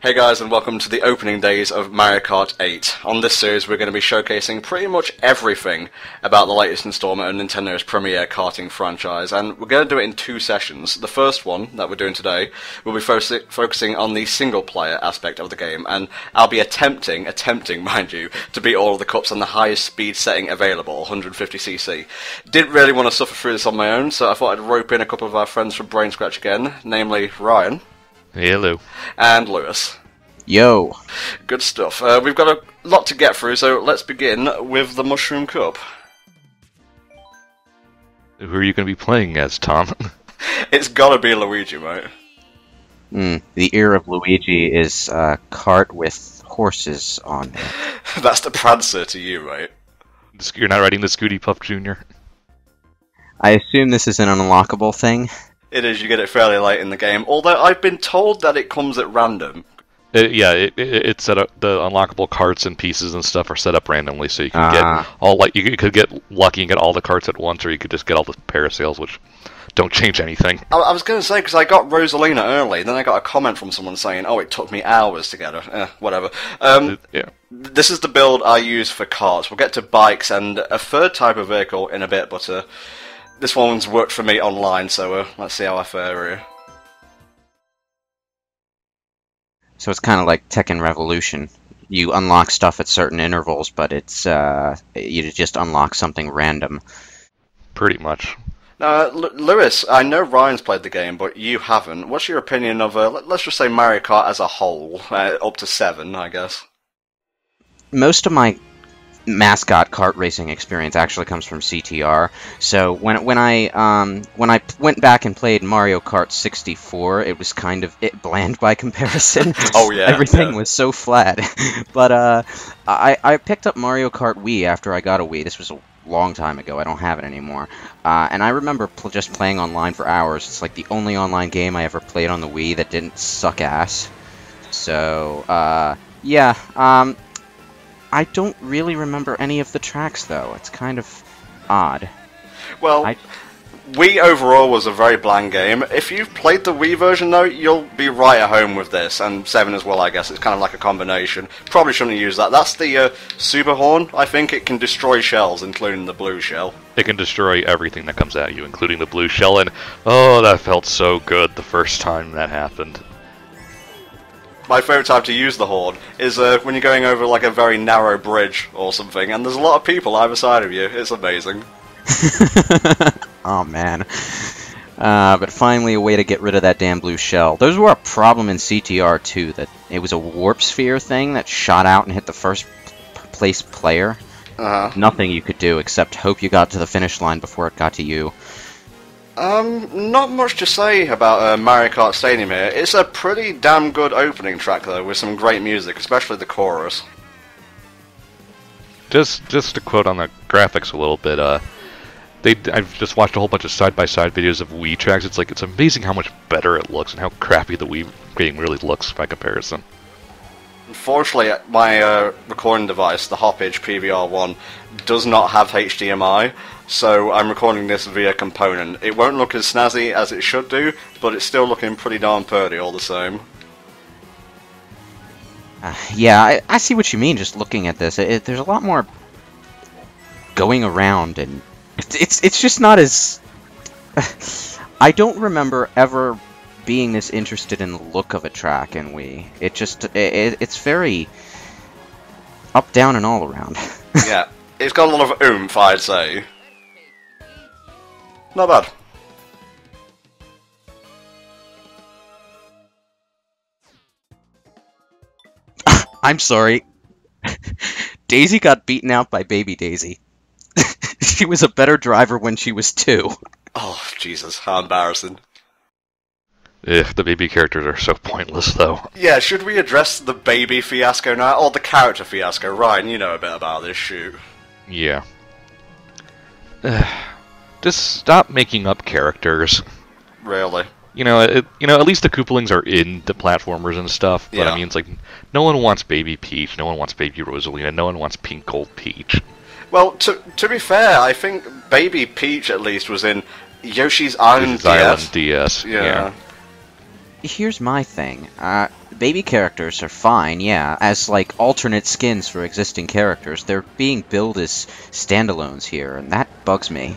Hey guys, and welcome to the opening days of Mario Kart 8. On this series we're going to be showcasing pretty much everything about the latest installment of Nintendo's premier karting franchise, and we're going to do it in two sessions. The first one, that we're doing today, will be focusing on the single-player aspect of the game, and I'll be attempting, mind you, to beat all of the cups on the highest speed setting available, 150cc. Didn't really want to suffer through this on my own, so I thought I'd rope in a couple of our friends from Brain Scratch again, namely Ryan. Hello. And Lewis. Yo. Good stuff. We've got a lot to get through, so let's begin with the Mushroom Cup. Who are you going to be playing as, Tom? It's gotta be Luigi, mate. The ear of Luigi is a cart with horses on it. That's the Prancer to you, mate. You're not riding the Scooty Puff Jr.? I assume this is an unlockable thing? It is, you get it fairly late in the game, although I've been told that it comes at random. It's set up. The unlockable carts and pieces and stuff are set up randomly, so you can get all you could get lucky and get all the carts at once, or you could just get all the parasails, which don't change anything. I was going to say, because I got Rosalina early, then I got a comment from someone saying, "Oh, it took me hours to get her." Whatever. Yeah. This is the build I use for carts. We'll get to bikes and a third type of vehicle in a bit, but this one's worked for me online, so let's see how I fare here. So it's kind of like Tekken Revolution. You unlock stuff at certain intervals, but it's you just unlock something random. Pretty much. Now, Lewis, I know Ryan's played the game, but you haven't. What's your opinion of, let's just say Mario Kart as a whole? Up to 7, I guess. Most of my mascot kart racing experience actually comes from CTR. So when I went back and played Mario Kart 64, it was kind of bland by comparison. Oh yeah, everything was so flat. But I picked up Mario Kart Wii after I got a Wii. This was a long time ago. I don't have it anymore. And I remember just playing online for hours. It's like the only online game I ever played on the Wii that didn't suck ass. So yeah. I don't really remember any of the tracks, though. It's kind of odd. Well, Wii overall was a very bland game. If you've played the Wii version, though, you'll be right at home with this, and 7 as well, I guess. It's kind of like a combination. Probably shouldn't use that. That's the Super Horn. I think it can destroy shells, including the blue shell. It can destroy everything that comes at you, including the blue shell, and oh, that felt so good the first time that happened. My favourite time to use the horn is when you're going over like a very narrow bridge or something, and there's a lot of people either side of you. It's amazing. Oh man. But finally a way to get rid of that damn blue shell. Those were a problem in CTR too, that it was a warp sphere thing that shot out and hit the first place player. Nothing you could do except hope you got to the finish line before it got to you. Not much to say about Mario Kart Stadium here. It's a pretty damn good opening track, though, with some great music, especially the chorus. Just to quote on the graphics a little bit, I've just watched a whole bunch of side-by-side videos of Wii tracks. It's amazing how much better it looks and how crappy the Wii game really looks by comparison. Unfortunately, my recording device, the Hopage PVR1, does not have HDMI, so I'm recording this via component. It won't look as snazzy as it should do, but it's still looking pretty darn purty all the same. Yeah, I see what you mean just looking at this. There's a lot more going around, and it's just not as... I don't remember ever being this interested in the look of a track in Wii. It's very up, down, and all around. Yeah, it's got a lot of oomph, I'd say. Not bad. I'm sorry. Daisy got beaten out by Baby Daisy. She was a better driver when she was 2. Oh, Jesus, how embarrassing. The baby characters are so pointless, though. Yeah, should we address the baby fiasco now? Or the character fiasco? Ryan, you know a bit about this, shoot. Yeah. Just stop making up characters. Really? At least the Koopalings are in the platformers and stuff, but yeah. I mean, it's like, no one wants Baby Peach, no one wants Baby Rosalina, no one wants Pink Gold Peach. Well, to be fair, I think Baby Peach, at least, was in Yoshi's Island DS. Island DS, yeah. Here's my thing. Baby characters are fine, yeah, as like alternate skins for existing characters. They're being billed as standalones here, and that bugs me.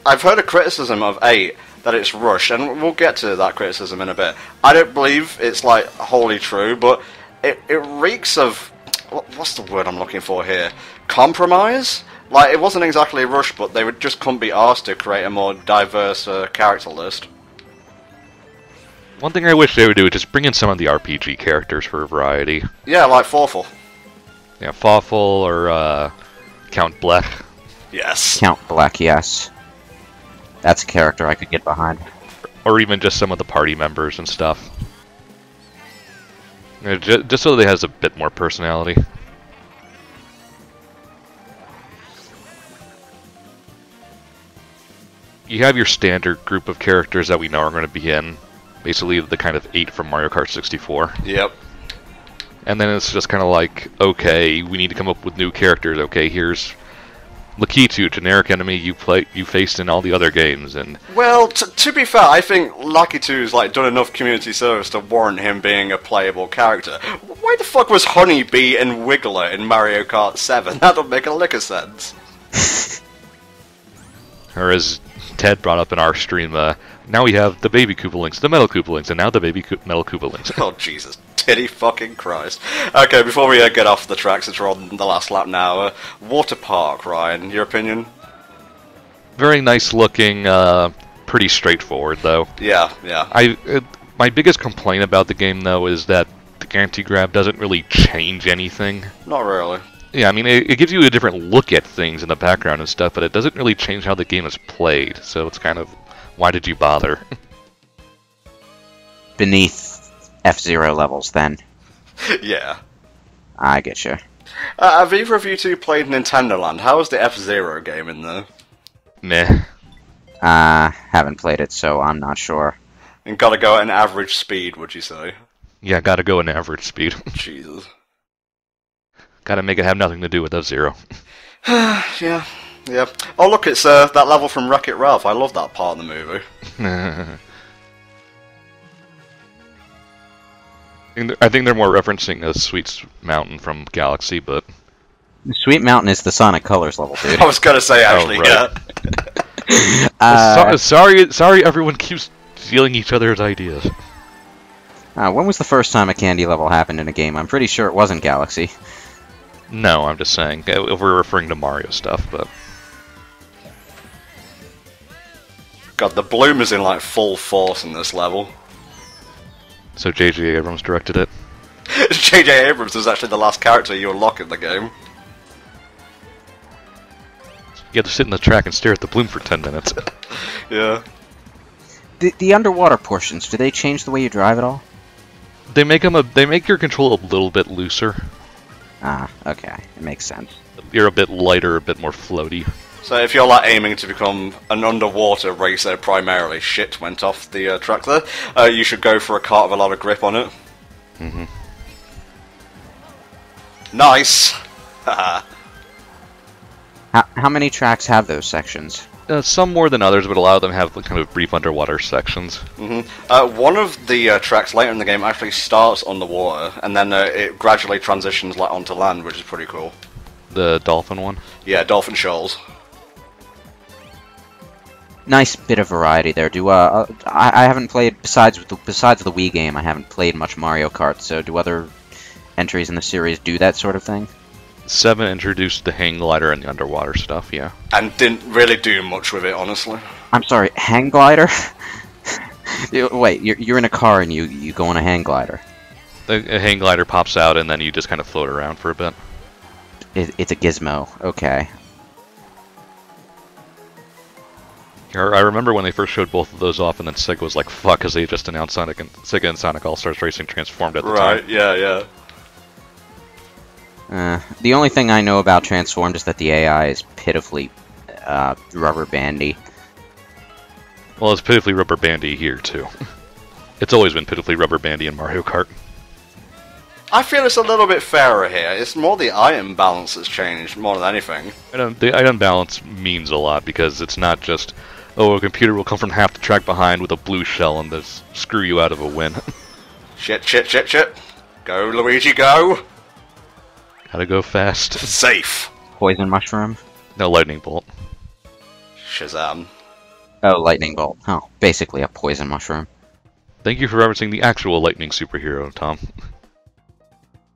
I've heard a criticism of 8 that it's rushed, and we'll get to that criticism in a bit. I don't believe it's like wholly true, but it reeks of, what's the word I'm looking for here? Compromise? Like, it wasn't exactly rushed, but they just couldn't be asked to create a more diverse character list. One thing I wish they would do is just bring in some of the RPG characters for variety. Yeah, like Fawful. Yeah, Fawful or Count Blech. Yes. Count Black, yes. That's a character I could get behind. Or even just some of the party members and stuff. Just so they has a bit more personality. You have your standard group of characters that we know are going to be in. Basically the kind of 8 from Mario Kart 64. Yep. And then it's just kind of like, okay, we need to come up with new characters. Okay, here's Lakitu, generic enemy you faced in all the other games, and well, to be fair, I think Lakitu's like done enough community service to warrant him being a playable character. Why the fuck was Honeybee and Wiggler in Mario Kart 7? That don't make a lick of sense. or as Ted brought up in our stream, now we have the baby Koopalings, the metal Koopalings, and now the baby metal Koopalings. Oh Jesus, titty fucking Christ! Okay, before we get off the track, since we're on the last lap now, Water Park, Ryan, your opinion? Very nice looking, pretty straightforward though. Yeah. My biggest complaint about the game though is that the anti-grab doesn't really change anything. Not really. Yeah, I mean, it gives you a different look at things in the background and stuff, but it doesn't really change how the game is played, so it's kind of, why did you bother? Beneath F-Zero levels, then. Yeah. I get you. Have either of you two played Nintendo Land? How was the F-Zero game in there? Meh. Haven't played it, so I'm not sure. And gotta go at an average speed, would you say? Yeah, gotta go in average speed. Jesus. Gotta make it have nothing to do with F-Zero. Yeah. Oh look, it's that level from Wreck-It Ralph. I love that part of the movie. I think they're more referencing a Sweet Mountain from Galaxy, but... Sweet Mountain is the Sonic Colors level, dude. I was gonna say, actually, right. Yeah. Sorry everyone keeps stealing each other's ideas. When was the first time a candy level happened in a game? I'm pretty sure it wasn't Galaxy. No, I'm just saying, if we're referring to Mario stuff, but... God, the bloom is in, like, full force in this level. So J.J. Abrams directed it? J.J. Abrams was actually the last character you unlock in the game. You have to sit in the track and stare at the bloom for 10 minutes. Yeah. The underwater portions, do they change the way you drive at all? They make your control a little bit looser. Okay. It makes sense. You're a bit lighter, a bit more floaty. So if you're like aiming to become an underwater racer primarily, shit went off the track there, you should go for a kart with a lot of grip on it. Mm-hmm. Nice! How many tracks have those sections? Some more than others, but a lot of them have kind of brief underwater sections. Mm-hmm. One of the tracks later in the game actually starts underwater, and then it gradually transitions like onto land, which is pretty cool. The dolphin one? Yeah, Dolphin Shoals. Nice bit of variety there. I haven't played, besides the Wii game, I haven't played much Mario Kart, so do other entries in the series do that sort of thing? 7 introduced the hang glider and the underwater stuff, yeah. And didn't really do much with it, honestly. I'm sorry, hang glider? Wait, you're in a car and you go on a hang glider? The hang glider pops out and then you just kind of float around for a bit. It's a gizmo, okay. I remember when they first showed both of those off and then Sega was like, fuck, because they just announced Sega and Sonic All-Stars Racing Transformed at the time. Right, yeah. The only thing I know about Transformed is that the AI is pitifully rubber bandy. Well, it's pitifully rubber bandy here, too. It's always been pitifully rubber bandy in Mario Kart. I feel it's a little bit fairer here. It's more the item balance that's changed more than anything. The item balance means a lot because it's not just, oh, a computer will come from half the track behind with a blue shell and just screw you out of a win. Shit, shit, shit, shit. Go, Luigi, go! Gotta go fast. Safe. Poison mushroom? No lightning bolt. Shazam. Oh, lightning bolt. Oh, basically a poison mushroom. Thank you for referencing the actual lightning superhero, Tom.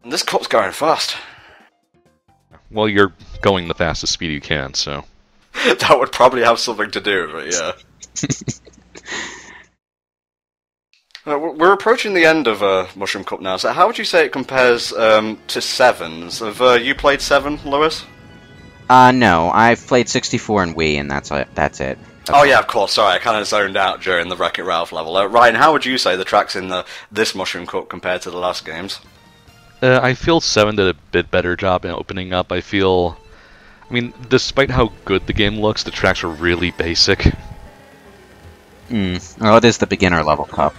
This cup's going fast. Well, you're going the fastest speed you can, so... That would probably have something to do with it, yeah. We're approaching the end of Mushroom Cup now, so how would you say it compares to Sevens? Have you played Seven, Lewis? No, I've played 64 and Wii, and that's it. Oh yeah, of course, sorry, I kind of zoned out during the Wreck-It Ralph level. Ryan, how would you say the tracks in this Mushroom Cup compared to the last games? I feel 7 did a bit better job in opening up. I mean, despite how good the game looks, the tracks are really basic. Well, it is the beginner level cup.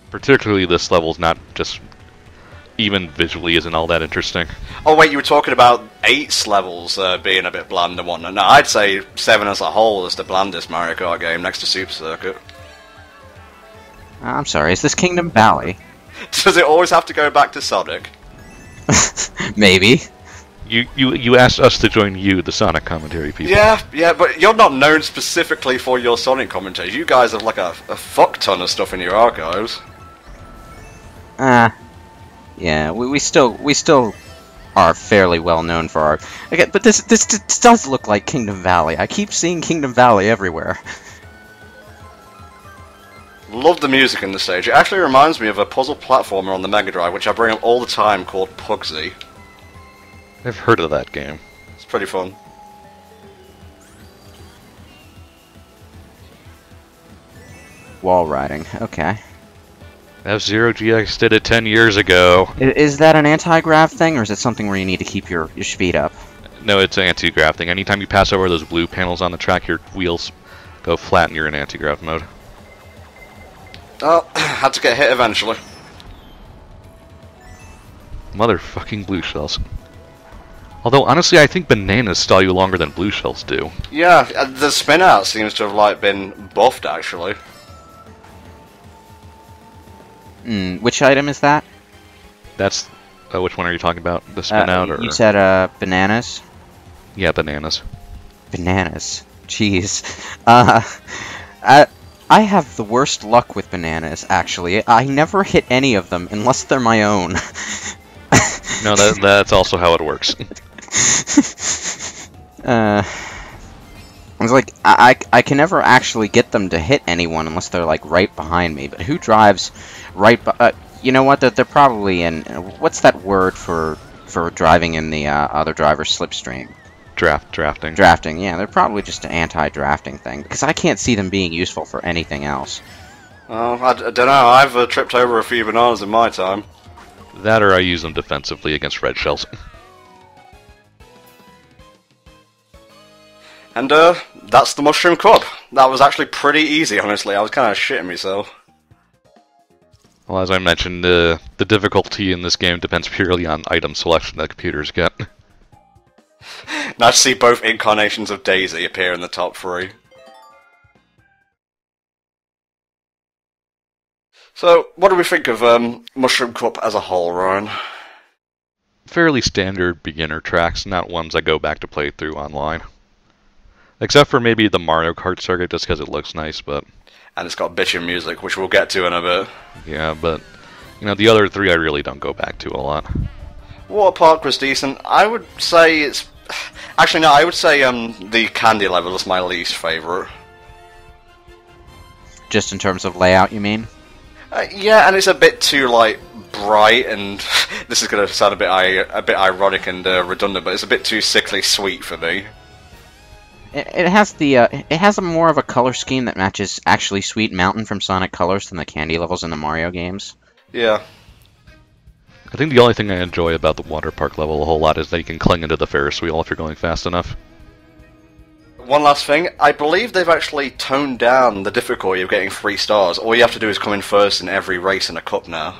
Particularly this level's not just... even visually isn't all that interesting. Oh wait, you were talking about 8's levels being a bit bland and whatnot. No, I'd say 7 as a whole is the blandest Mario Kart game next to Super Circuit. I'm sorry, is this Kingdom Valley? Does it always have to go back to Sonic? Maybe. You asked us to join you, the Sonic commentary people. Yeah, but you're not known specifically for your Sonic commentaries. You guys have like a fuck ton of stuff in your archives. Yeah, we still are fairly well known for our... Okay, but this does look like Kingdom Valley. I keep seeing Kingdom Valley everywhere. Love the music in the stage. It actually reminds me of a puzzle platformer on the Mega Drive, which I bring up all the time, called Pugsy. I've heard of that game. It's pretty fun. Wall riding, okay. F-Zero GX did it 10 years ago. Is that an anti-grav thing, or is it something where you need to keep your speed up? No, it's an anti-grav thing. Anytime you pass over those blue panels on the track, your wheels go flat and you're in anti-grav mode. Oh, had to get hit eventually. Motherfucking blue shells. Although, honestly, I think bananas stall you longer than blue shells do. Yeah, the spin out seems to have like been buffed actually. Which item is that? That's... which one are you talking about? The spin out or... You said, bananas? Yeah, bananas. Bananas. Jeez. I have the worst luck with bananas, actually. I never hit any of them, unless they're my own. No, that's also how it works. It's like, I can never actually get them to hit anyone unless they're, like, right behind me. But who drives right you know what, they're probably in... What's that word for driving in the other driver's slipstream? Drafting. Drafting, yeah. They're probably just an anti-drafting thing, because I can't see them being useful for anything else. Oh, I don't know. I've tripped over a few bananas in my time. That or I use them defensively against red shells. And, that's the Mushroom Cup. That was actually pretty easy, honestly. I was kind of shitting myself. Well, as I mentioned, the difficulty in this game depends purely on item selection that computers get. Nice to see both incarnations of Daisy appear in the top 3. So, what do we think of Mushroom Cup as a whole, Ryan? Fairly standard beginner tracks, not ones I go back to play through online. Except for maybe the Mario Kart circuit, just because it looks nice, but... And it's got bitchin' music, which we'll get to in a bit. Yeah, but, you know, the other 3 I really don't go back to a lot. Water Park was decent. I would say it's... Actually, no, I would say the Candy level is my least favourite. Just in terms of layout, you mean? Yeah, and it's a bit too, like, bright, and this is going to sound a bit ironic and redundant, but it's a bit too sickly sweet for me. It has it has a more of a color scheme that matches actually Sweet Mountain from Sonic Colors than the candy levels in the Mario games. Yeah. I think the only thing I enjoy about the water park level a whole lot is that you can cling into the Ferris wheel if you're going fast enough. One last thing, I believe they've actually toned down the difficulty of getting 3 stars. All you have to do is come in first in every race in a cup now.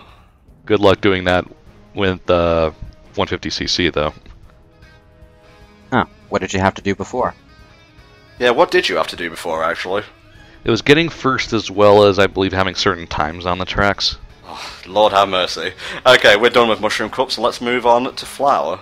Good luck doing that with 150cc, though. Huh. What did you have to do before? Yeah, what did you have to do before, actually? It was getting first as well as, I believe, having certain times on the tracks. Oh, Lord have mercy. Okay, we're done with Mushroom Cups, and let's move on to Flower.